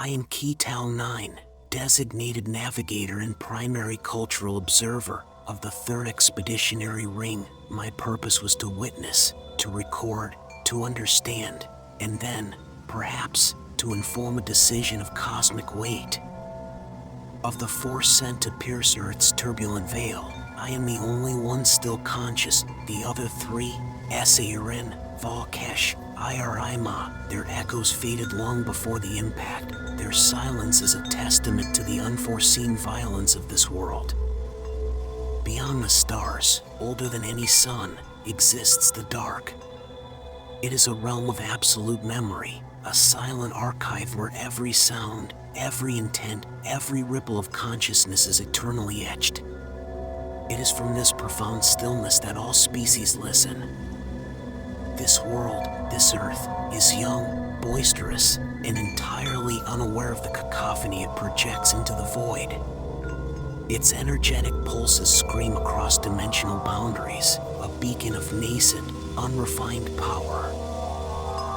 I am Keytal 9, designated navigator and primary cultural observer of the 3rd Expeditionary Ring. My purpose was to witness, to record, to understand, and then, perhaps, to inform a decision of cosmic weight. Of the force sent to pierce Earth's turbulent veil, I am the only one still conscious. The other 3, Asairin, Valkesh, Irima, their echoes faded long before the impact. Their silence is a testament to the unforeseen violence of this world. Beyond the stars, older than any sun, exists the dark. It is a realm of absolute memory, a silent archive where every sound, every intent, every ripple of consciousness is eternally etched. It is from this profound stillness that all species listen. This world, this earth, is young, boisterous, and entirely unaware of the cacophony it projects into the void. Its energetic pulses scream across dimensional boundaries, a beacon of nascent, unrefined power.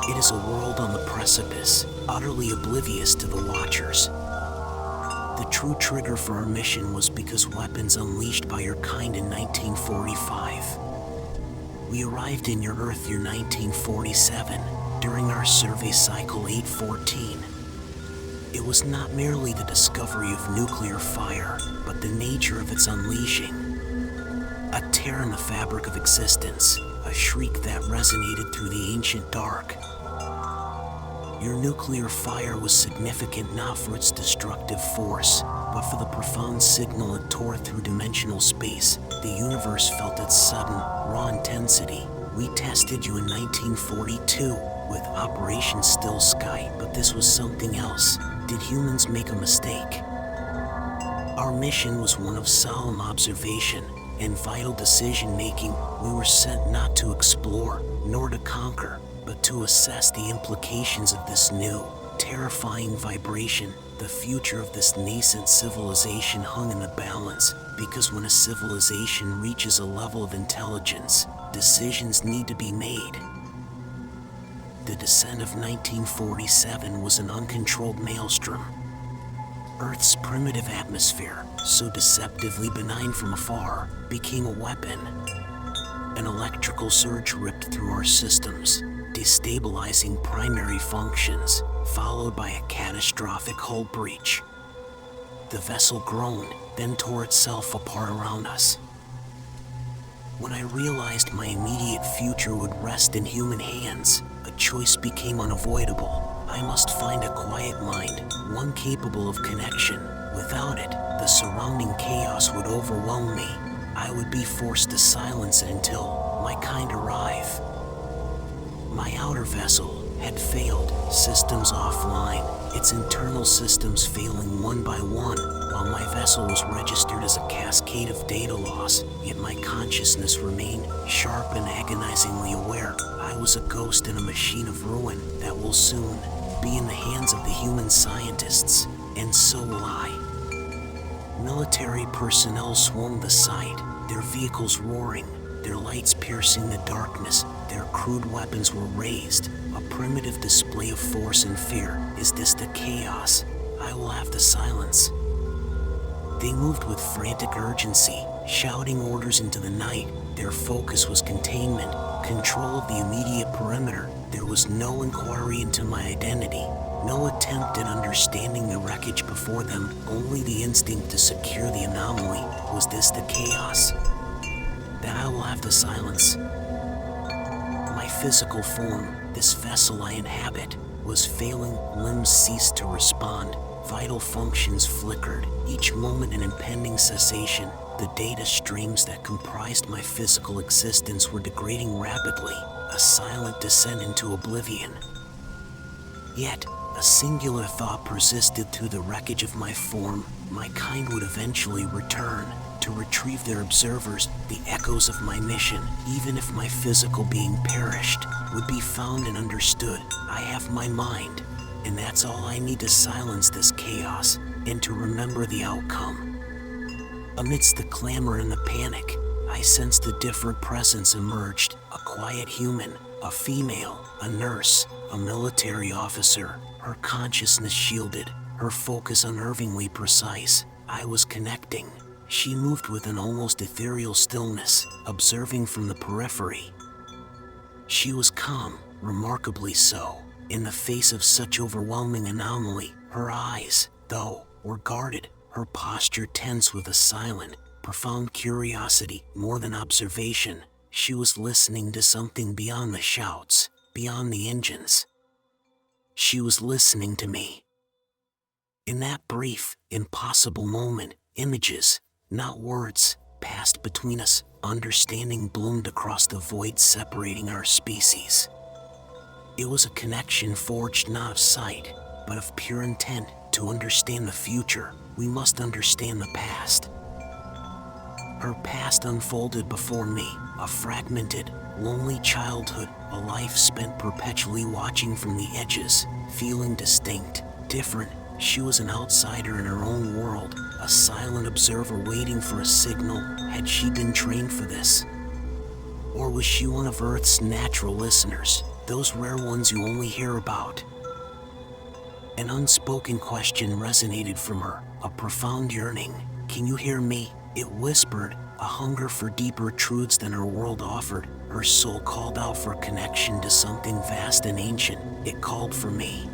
It is a world on the precipice, utterly oblivious to the watchers. The true trigger for our mission was because weapons unleashed by your kind in 1945. We arrived in your Earth year 1947, during our survey cycle 814. It was not merely the discovery of nuclear fire, but the nature of its unleashing. A tear in the fabric of existence, a shriek that resonated through the ancient dark. Your nuclear fire was significant not for its destructive force, but for the profound signal it tore through dimensional space. The universe felt its sudden, raw intensity. We tested you in 1942 with Operation Still Sky, but this was something else. Did humans make a mistake? Our mission was one of solemn observation and vital decision-making. We were sent not to explore, nor to conquer, but to assess the implications of this new, terrifying vibration. The future of this nascent civilization hung in the balance, because when a civilization reaches a level of intelligence, decisions need to be made. The descent of 1947 was an uncontrolled maelstrom. Earth's primitive atmosphere, so deceptively benign from afar, became a weapon. An electrical surge ripped through our systems, destabilizing primary functions, followed by a catastrophic hull breach. The vessel groaned, then tore itself apart around us. When I realized my immediate future would rest in human hands, a choice became unavoidable. I must find a quiet mind, one capable of connection. Without it, the surrounding chaos would overwhelm me. I would be forced to silence it until my kind arrive. My outer vessel had failed, systems offline, its internal systems failing one by one, while my vessel was registered as a cascade of data loss, yet my consciousness remained sharp and agonizingly aware. I was a ghost in a machine of ruin that will soon be in the hands of the human scientists, and so will I. Military personnel swarmed the site, their vehicles roaring, their lights piercing the darkness. Their crude weapons were raised, a primitive display of force and fear. Is this the chaos I will have to silence? They moved with frantic urgency, shouting orders into the night. Their focus was containment, control of the immediate perimeter. There was no inquiry into my identity, no attempt at understanding the wreckage before them, only the instinct to secure the anomaly. Was this the chaos that I will have to silence? My physical form, this vessel I inhabit, was failing. Limbs ceased to respond. Vital functions flickered, each moment an impending cessation. The data streams that comprised my physical existence were degrading rapidly, a silent descent into oblivion. Yet, a singular thought persisted through the wreckage of my form. My kind would eventually return, to retrieve their observers. The echoes of my mission, even if my physical being perished, would be found and understood. I have my mind, and that's all I need to silence this chaos, and to remember the outcome. Amidst the clamor and the panic, I sensed a different presence emerged, a quiet human, a female, a nurse, a military officer. Her consciousness shielded, her focus unnervingly precise. I was connecting. She moved with an almost ethereal stillness, observing from the periphery. She was calm, remarkably so, in the face of such overwhelming anomaly. Her eyes, though, were guarded, her posture tense with a silent, profound curiosity more than observation. She was listening to something beyond the shouts, beyond the engines. She was listening to me. In that brief, impossible moment, images, not words, passed between us. Understanding bloomed across the void separating our species. It was a connection forged not of sight, but of pure intent. To understand the future, we must understand the past. Her past unfolded before me, a fragmented, lonely childhood, a life spent perpetually watching from the edges, feeling distinct, different. She was an outsider in her own world, a silent observer waiting for a signal. Had she been trained for this? Or was she one of Earth's natural listeners, those rare ones you only hear about? An unspoken question resonated from her, a profound yearning. Can you hear me? It whispered, a hunger for deeper truths than her world offered. Her soul called out for connection to something vast and ancient. It called for me.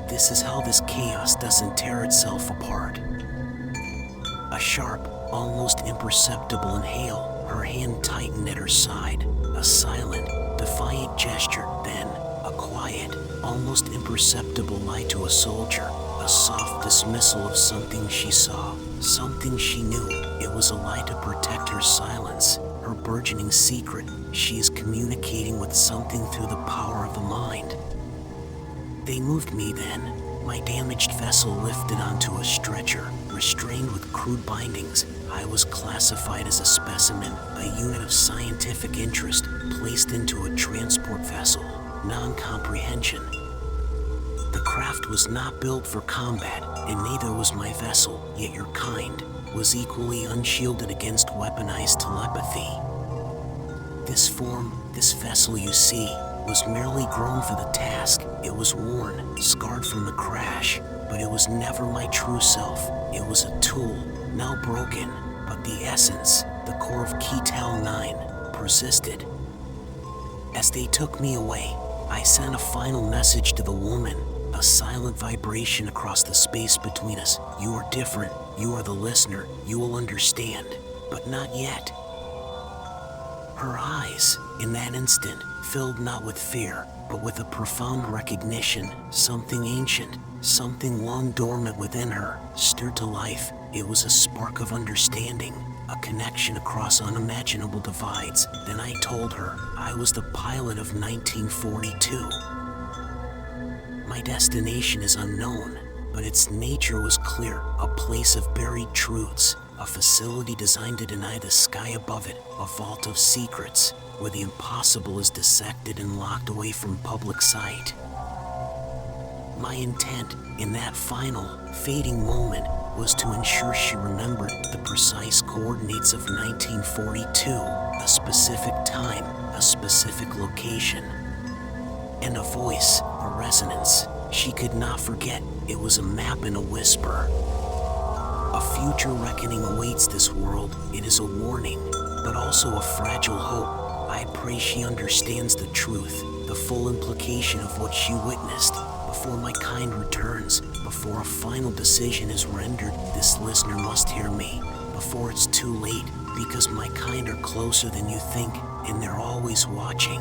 This is how this chaos doesn't tear itself apart. A sharp, almost imperceptible inhale, her hand tightened at her side. A silent, defiant gesture, then a quiet, almost imperceptible lie to a soldier. A soft dismissal of something she saw, something she knew. It was a lie to protect her silence, her burgeoning secret. She is communicating with something through the power of the mind. They moved me then, my damaged vessel lifted onto a stretcher, restrained with crude bindings. I was classified as a specimen, a unit of scientific interest, placed into a transport vessel, non-comprehension. The craft was not built for combat, and neither was my vessel, yet your kind was equally unshielded against weaponized telepathy. This form, this vessel you see, was merely grown for the task. It was worn, scarred from the crash, but it was never my true self. It was a tool, now broken, but the essence, the core of Ketal 9, persisted. As they took me away, I sent a final message to the woman, a silent vibration across the space between us. You are different, you are the listener, you will understand, but not yet. Her eyes, in that instant, filled not with fear, but with a profound recognition. Something ancient, something long dormant within her, stirred to life. It was a spark of understanding, a connection across unimaginable divides. Then I told her I was the pilot of 1942. My destination is unknown, but its nature was clear, a place of buried truths, a facility designed to deny the sky above it, a vault of secrets, where the impossible is dissected and locked away from public sight. My intent, in that final, fading moment, was to ensure she remembered the precise coordinates of 1942, a specific time, a specific location, and a voice, a resonance she could not forget. It was a map and a whisper. A future reckoning awaits this world. It is a warning, but also a fragile hope. I pray she understands the truth, the full implication of what she witnessed. Before my kind returns, before a final decision is rendered, this listener must hear me, before it's too late, because my kind are closer than you think, and they're always watching.